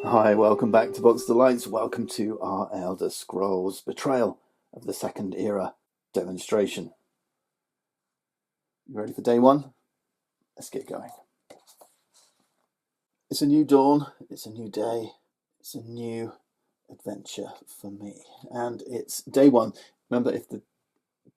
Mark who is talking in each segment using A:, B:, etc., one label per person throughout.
A: Hi, welcome back to Box Delights. Welcome to our Elder Scrolls Betrayal of the Second Era demonstration. You ready for day one? Let's get going. It's a new dawn, it's a new day, it's a new adventure for me. And it's day one. Remember, if the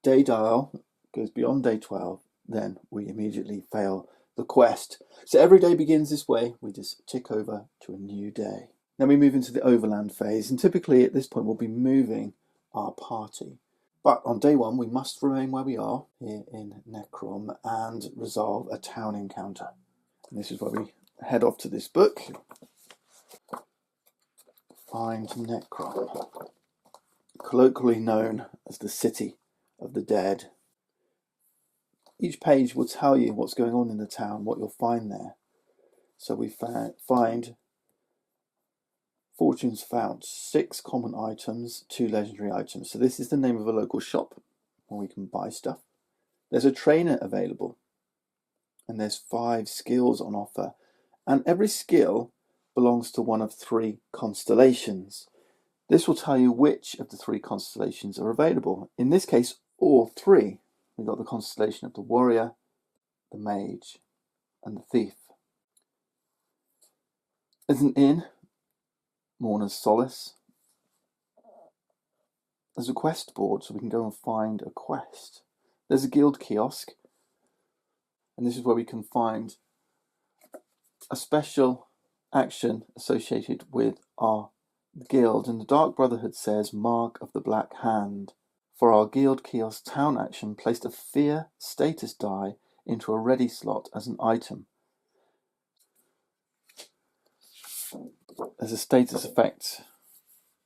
A: day dial goes beyond day 12, then we immediately fail the quest. So every day begins this way. We just tick over to a new day. Then we move into the overland phase, and typically at this point we'll be moving our party. But on day one we must remain where we are, here in Necrom, and resolve a town encounter. And this is where we head off to this book. Find Necrom, colloquially known as the City of the Dead. Each page will tell you what's going on in the town, what you'll find there. So we find Fortunes found, 6 common items, 2 legendary items. So this is the name of a local shop where we can buy stuff. There's a trainer available, and there's 5 skills on offer. And every skill belongs to one of 3 constellations. This will tell you which of the 3 constellations are available. In this case, all 3. We've got the constellation of the warrior, the mage, and the thief. There's an inn, Mourner's Solace. There's a quest board, so we can go and find a quest. There's a guild kiosk, and this is where we can find a special action associated with our guild. And the Dark Brotherhood says, Mark of the Black Hand. For our guild kiosk town action, placed a fear status die into a ready slot as an item. There's a status effect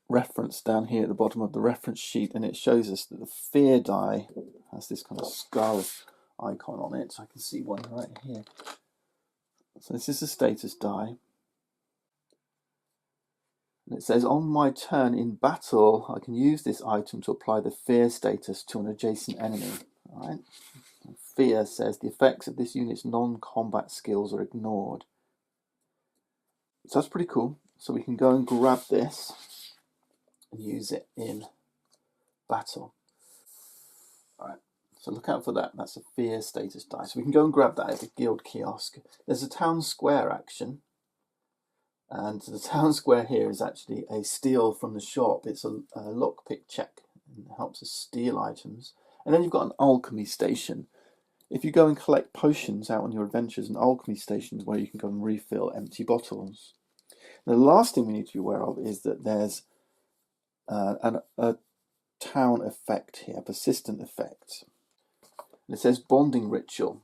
A: reference down here at the bottom of the reference sheet, and it shows us that the fear die has this kind of skull icon on it. So I can see one right here. So this is a status die. And it says, on my turn in battle, I can use this item to apply the fear status to an adjacent enemy. All right. Fear says the effects of this unit's non-combat skills are ignored. So that's pretty cool. So we can go and grab this and use it in battle. Alright, so look out for that. That's a fear status die. So we can go and grab that at the guild kiosk. There's a town square action. And the town square here is actually a steal from the shop. It's a lockpick check, and it helps us steal items. And then you've got an alchemy station. If you go and collect potions out on your adventures, an alchemy station is where you can go and refill empty bottles. The last thing we need to be aware of is that there's a town effect here, a persistent effect. And it says bonding ritual.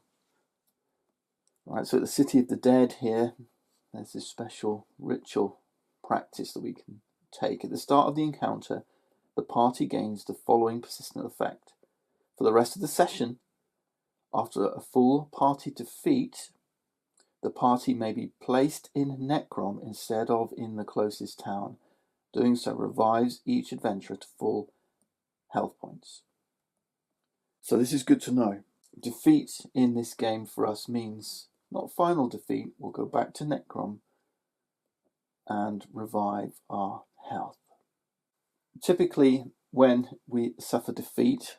A: Right, so at the City of the Dead here, there's this special ritual practice that we can take. At the start of the encounter, the party gains the following persistent effect. For the rest of the session, after a full party defeat, the party may be placed in Necrom instead of in the closest town. Doing so revives each adventurer to full health points. So this is good to know. Defeat in this game for us means not final defeat. We'll go back to Necrom and revive our health. Typically, when we suffer defeat,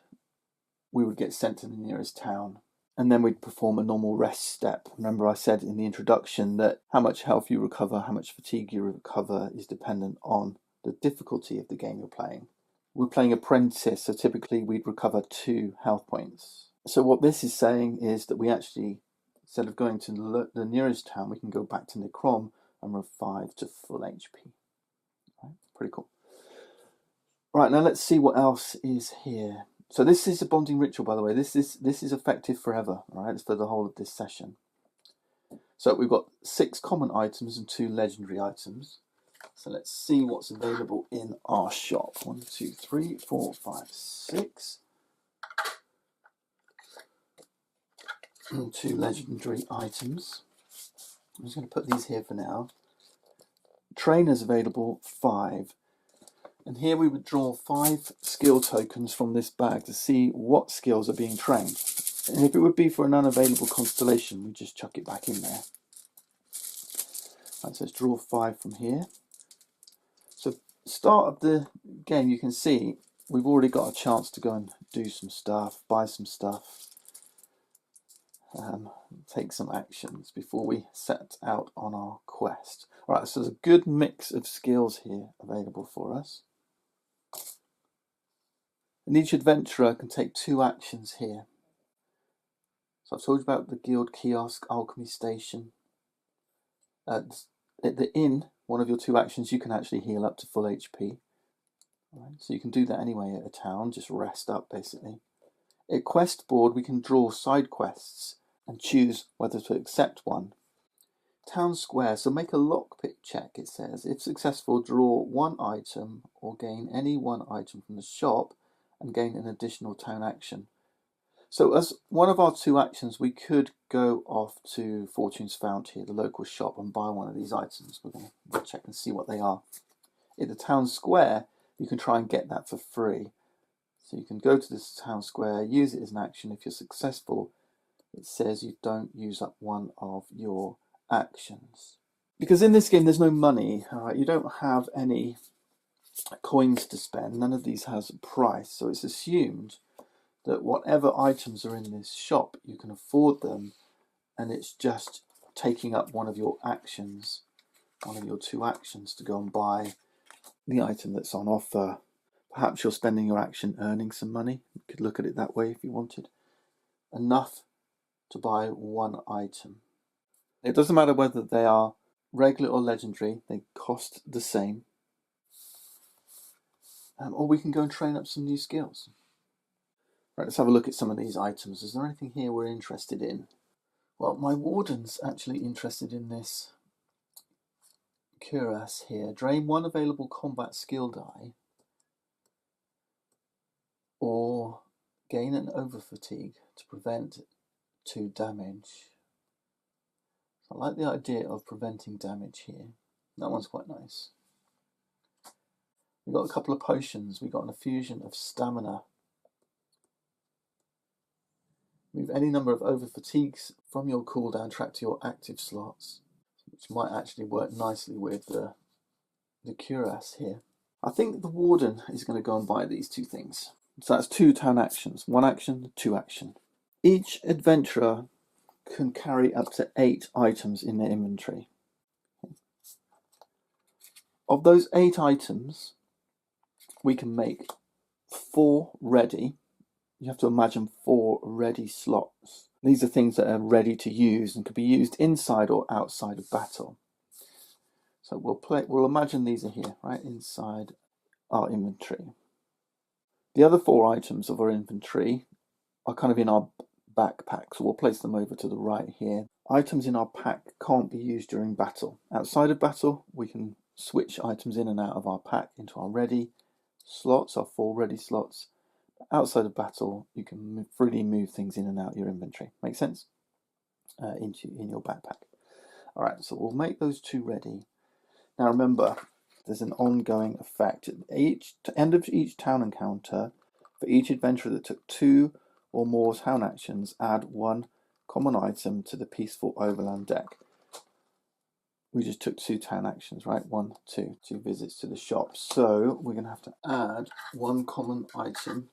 A: we would get sent to the nearest town, and then we'd perform a normal rest step. Remember, I said in the introduction that how much health you recover, how much fatigue you recover is dependent on the difficulty of the game you're playing. We're playing Apprentice, so typically we'd recover 2 health points. So what this is saying is that we actually, instead of going to the nearest town, we can go back to Necrom and revive to full HP. Right? Pretty cool. Right, now let's see what else is here. So this is a bonding ritual, by the way. This is effective forever, right? It's for the whole of this session. So we've got 6 common items and 2 legendary items. So let's see what's available in our shop. 1, 2, 3, 4, 5, 6. 2 legendary items. I'm just going to put these here for now. Trainers available, 5. And here we would draw 5 skill tokens from this bag to see what skills are being trained. And if it would be for an unavailable constellation, we just chuck it back in there. Right, so let's draw 5 from here. start of the game, you can see we've already got a chance to go and do some stuff, buy some stuff, take some actions before we set out on our quest. All right, so there's a good mix of skills here available for us. And each adventurer can take 2 actions here. So I've told you about the guild kiosk, alchemy station. At the inn, one of your 2 actions, you can actually heal up to full HP. Right, so you can do that anyway at a town, just rest up basically. At quest board, we can draw side quests and choose whether to accept one. Town square, so make a lockpick check, it says. If successful, draw 1 item or gain any 1 item from the shop and gain an additional town action. So as one of our 2 actions, we could go off to Fortune's Fount here, the local shop, and buy one of these items. We're going to check and see what they are. At the town square, you can try and get that for free. So you can go to this town square, use it as an action. If you're successful, it says you don't use up one of your actions. Because in this game there's no money, all right? You don't have any coins to spend. None of these has a price, so it's assumed that whatever items are in this shop, you can afford them, and it's just taking up one of your actions, one of your 2 actions to go and buy the item that's on offer. Perhaps you're spending your action earning some money. You could look at it that way if you wanted. Enough to buy 1 item. It doesn't matter whether they are regular or legendary, they cost the same. Or we can go and train up some new skills. Right, let's have a look at some of these items. Is there anything here we're interested in? Well, my warden's actually interested in this cuirass here. Drain 1 available combat skill die, or gain an over fatigue to prevent 2 damage. I like the idea of preventing damage here. That one's quite nice. We've got a couple of potions. We've got an infusion of stamina. Move any number of over fatigues from your cooldown track to your active slots, which might actually work nicely with the cuirass here. I think the warden is going to go and buy these 2 things. So that's 2 town actions. 1 action, 2 action. Each adventurer can carry up to 8 items in their inventory. Of those 8 items, we can make 4 ready. You have to imagine 4 ready slots. These are things that are ready to use and could be used inside or outside of battle. So we'll imagine these are here, right, inside our inventory. The other 4 items of our inventory are kind of in our backpack, so we'll place them over to the right here. Items in our pack can't be used during battle. Outside of battle, we can switch items in and out of our pack into our ready slots, our 4 ready slots. Outside of battle, you can freely move things in and out your inventory. Make sense? In your backpack. All right, so we'll make those 2 ready. Now remember, there's an ongoing effect. At end of each town encounter, for each adventurer that took 2 or more town actions, add 1 common item to the Peaceful Overland deck. We just took 2 town actions, right? 1, 2 visits to the shop. So we're going to have to add 1 common item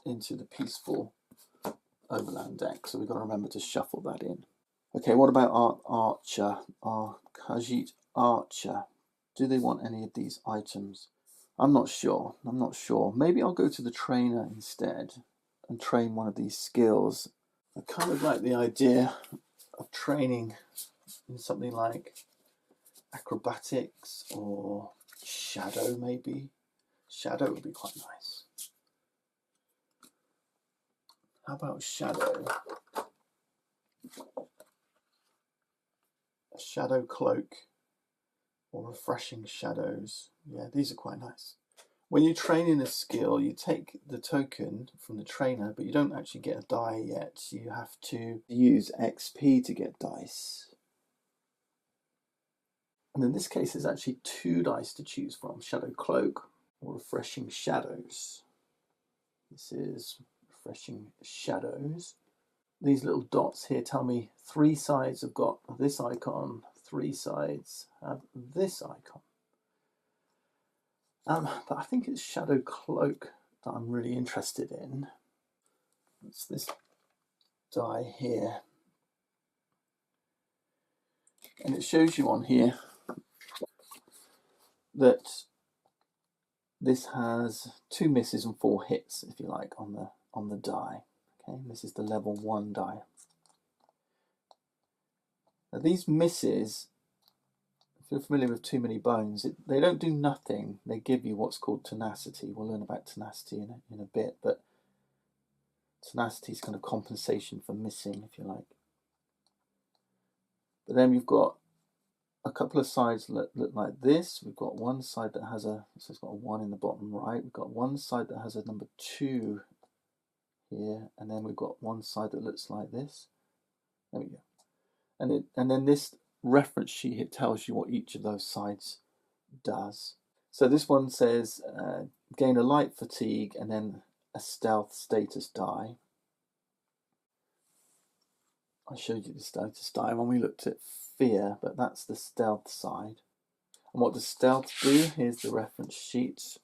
A: into the Peaceful Overland deck. So we've got to remember to shuffle that in. Okay, what about our archer, our Khajiit archer? Do they want any of these items? I'm not sure. Maybe I'll go to the trainer instead and train one of these skills. I kind of like the idea of training in something like acrobatics or shadow, maybe. Shadow would be quite nice. How about shadow? A shadow cloak or refreshing shadows. Yeah, these are quite nice. When you train in a skill, you take the token from the trainer, but you don't actually get a die yet. You have to use XP to get dice. And in this case, there's actually 2 dice to choose from, Shadow Cloak or Refreshing Shadows. This is Refreshing Shadows. These little dots here tell me 3 sides have got this icon, 3 sides have this icon. But I think it's Shadow Cloak that I'm really interested in. It's this die here. And it shows you on here that this has 2 misses and 4 hits, if you like, on the die. Okay, this is the level 1 die. Now these misses, if you're familiar with Too Many Bones, they don't do nothing. They give you what's called tenacity. We'll learn about tenacity in a bit, but tenacity is kind of compensation for missing, if you like. But then we've got a couple of sides that look like this. We've got one side that has so it's got a 1 in the bottom right. We've got one side that has a number 2 here, and then we've got one side that looks like this. There we go. And then this reference sheet, it tells you what each of those sides does. So this one says gain a light fatigue and then a stealth status die. I showed you the status die when we looked at fear, but that's the stealth side. And what does stealth do? Here's the reference sheet.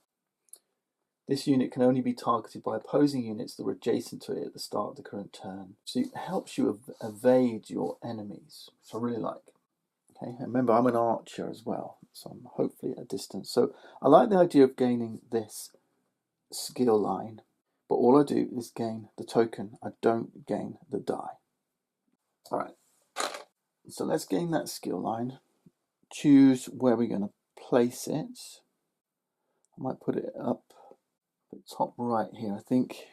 A: This unit can only be targeted by opposing units that were adjacent to it at the start of the current turn. So it helps you evade your enemies, which I really like. Okay, and remember I'm an archer as well, so I'm hopefully at a distance. So I like the idea of gaining this skill line, but all I do is gain the token. I don't gain the die. All right, so let's gain that skill line. Choose where we're going to place it. I might put it up at the top right here, I think.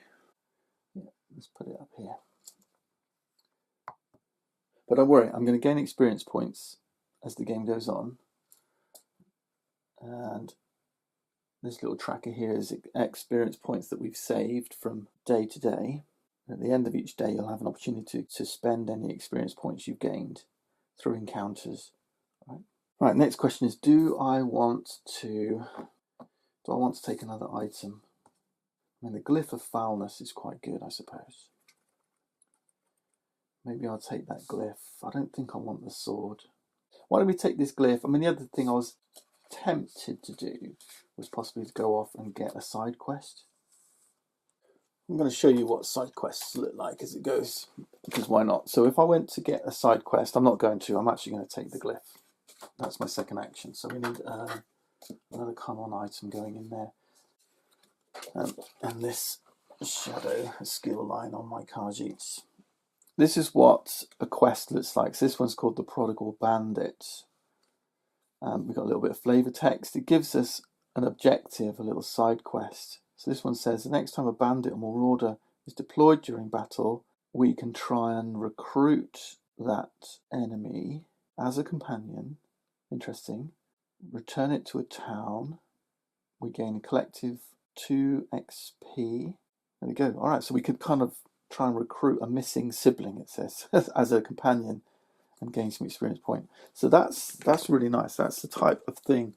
A: Yeah, let's put it up here. But don't worry, I'm going to gain experience points as the game goes on. And this little tracker here is experience points that we've saved from day to day. At the end of each day, you'll have an opportunity to spend any experience points you've gained through encounters. Right, next question is, do I want to take another item? I mean, the glyph of foulness is quite good, I suppose. Maybe I'll take that glyph. I don't think I want the sword. Why don't we take this glyph? I mean, the other thing I was tempted to do was possibly to go off and get a side quest. I'm going to show you what side quests look like as it goes, because why not? So if I went to get a side quest, I'm not going to, I'm actually going to take the glyph. That's my second action. So we need another come-on item going in there. And this shadow skill line on my Khajiits. This is what a quest looks like. So this one's called the Prodigal Bandit. We've got a little bit of flavor text. It gives us an objective, a little side quest. So this one says, the next time a bandit or marauder is deployed during battle, we can try and recruit that enemy as a companion. Interesting. Return it to a town. We gain a collective 2 XP. There we go. All right, so we could kind of try and recruit a missing sibling, it says, as a companion and gain some experience point. So that's really nice. That's the type of thing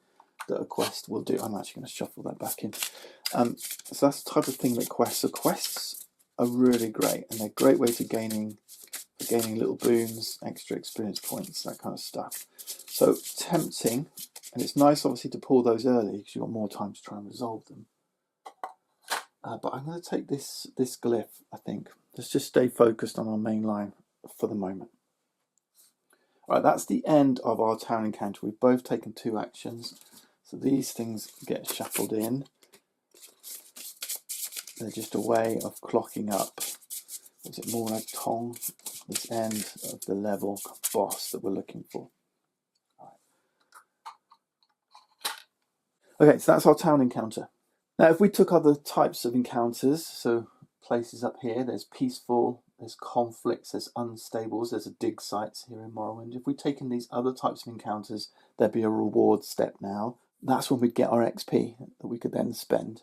A: that a quest will do. I'm actually going to shuffle that back in. So that's the type of thing that quests. So quests are really great, and they're a great way to gaining little boons, extra experience points, that kind of stuff. So tempting, and it's nice obviously to pull those early because you've got more time to try and resolve them. But I'm going to take this glyph, I think. Let's just stay focused on our main line for the moment. All right, that's the end of our town encounter. We've both taken 2 actions. So these things get shuffled in. They're just a way of clocking up. Is it more like Tong? This end of the level boss that we're looking for. All right. Okay, so that's our town encounter. Now, if we took other types of encounters, so places up here, there's peaceful, there's conflicts, there's unstables, there's a dig sites here in Morrowind. If we'd taken these other types of encounters, there'd be a reward step now. That's when we'd get our XP that we could then spend.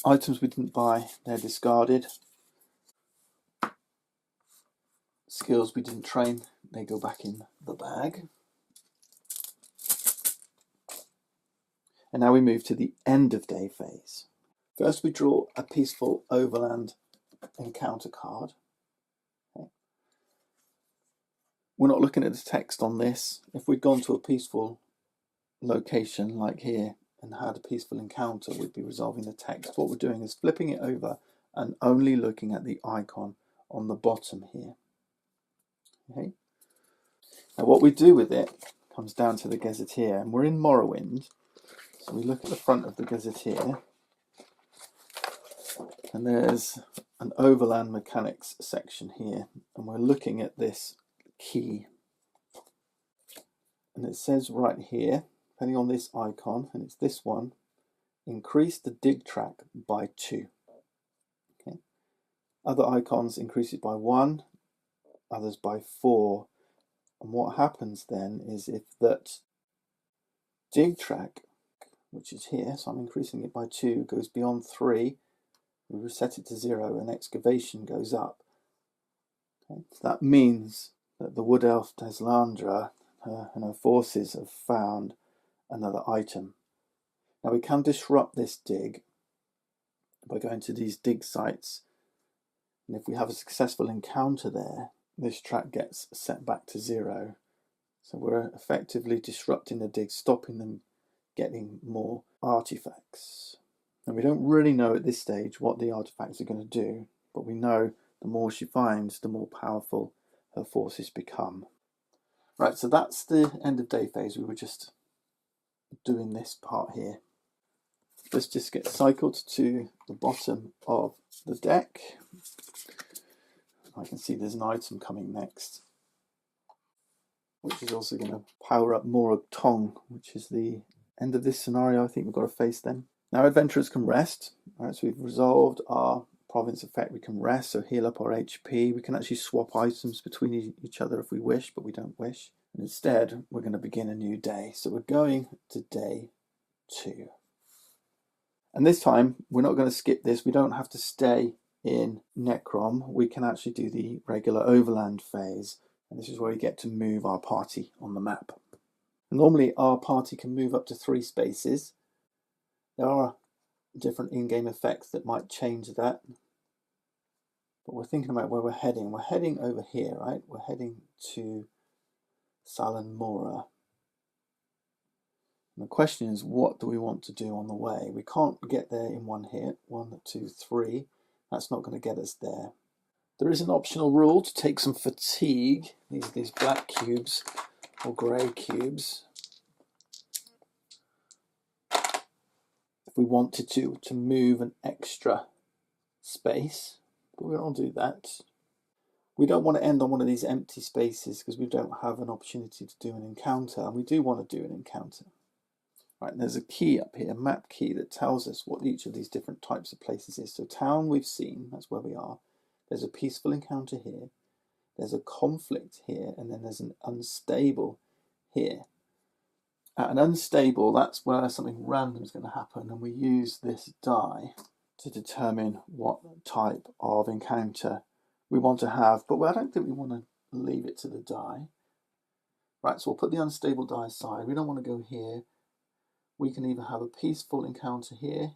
A: Items we didn't buy, they're discarded. Skills we didn't train, they go back in the bag. And now we move to the end of day phase. First we draw a Peaceful Overland encounter card. Okay. We're not looking at the text on this. If we'd gone to a Peaceful location like here and had a peaceful encounter, we'd be resolving the text. What we're doing is flipping it over and only looking at the icon on the bottom here. Okay. Now what we do with it comes down to the gazetteer, and we're in Morrowind, so we look at the front of the gazetteer, and there's an overland mechanics section here, and we're looking at this key, and it says right here, depending on this icon, and it's this one, increase the dig track by 2. Okay. Other icons increase it by 1, others by 4. And what happens then is if that dig track, which is here, so I'm increasing it by 2, goes beyond 3, we reset it to 0 and excavation goes up. Okay. So that means that the wood elf Deslandra and her forces have found another item. Now we can disrupt this dig by going to these dig sites, and if we have a successful encounter there, this track gets set back to 0. So we're effectively disrupting the dig, stopping them getting more artifacts. And we don't really know at this stage what the artifacts are going to do, but we know the more she finds, the more powerful her forces become. Right, so that's the end of day phase. We were just doing this part here. Let's just get cycled to the bottom of the deck. I can see there's an item coming next, which is also going to power up more Tong, which is the end of this scenario. I think we've got to face them. Now adventurers can rest. Alright, so we've resolved our province effect. We can rest, so heal up our HP. We can actually swap items between each other if we wish, but we don't wish. And instead, we're going to begin a new day. So we're going to day 2. And this time, we're not going to skip this. We don't have to stay in Necrom. We can actually do the regular overland phase. And this is where we get to move our party on the map. Normally, our party can move up to 3 spaces. There are different in-game effects that might change that. But we're thinking about where we're heading. We're heading over here, right? We're heading to Salan Mora. And the question is, what do we want to do on the way? We can't get there in one hit. 1, 2, 3. That's not going to get us there. There is an optional rule to take some fatigue. These black cubes or grey cubes. If we wanted to move an extra space, but we don't do that. We don't want to end on one of these empty spaces because we don't have an opportunity to do an encounter, and we do want to do an encounter. Right, and there's a key up here, a map key, that tells us what each of these different types of places is. So town we've seen, that's where we are. There's a peaceful encounter here. There's a conflict here, and then there's an unstable here. At an unstable, that's where something random is going to happen, and we use this die to determine what type of encounter we want to have, but I don't think we want to leave it to the die. Right, so we'll put the unstable die aside. We don't want to go here. We can either have a peaceful encounter here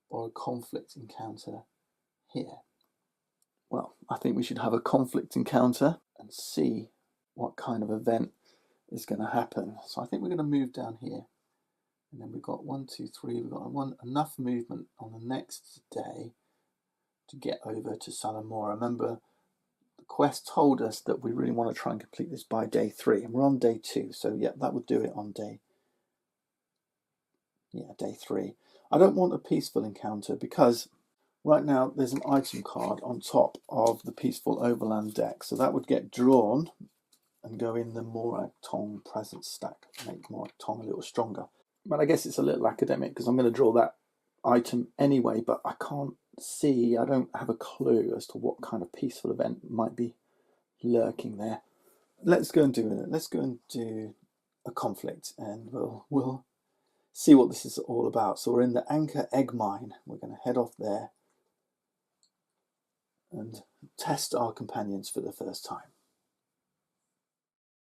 A: or a conflict encounter here. Well, I think we should have a conflict encounter and see what kind of event is going to happen. So I think we're going to move down here, and then we've got 1, 2, 3. We've got enough movement on the next day to get over to Salamora. Remember, the quest told us that we really want to try and complete this by day 3, and we're on day 2. So yeah, that would do it on day 3. I don't want a peaceful encounter because right now there's an item card on top of the Peaceful Overland deck, so that would get drawn and go in the Morag Tong presence stack, make Morag Tong a little stronger. But I guess it's a little academic because I'm going to draw that item anyway, but I can't see, I don't have a clue as to what kind of peaceful event might be lurking there. Let's go and do it. Let's go and do a conflict, and we'll see what this is all about. So we're in the Anchor Egg Mine. We're going to head off there and test our companions for the first time.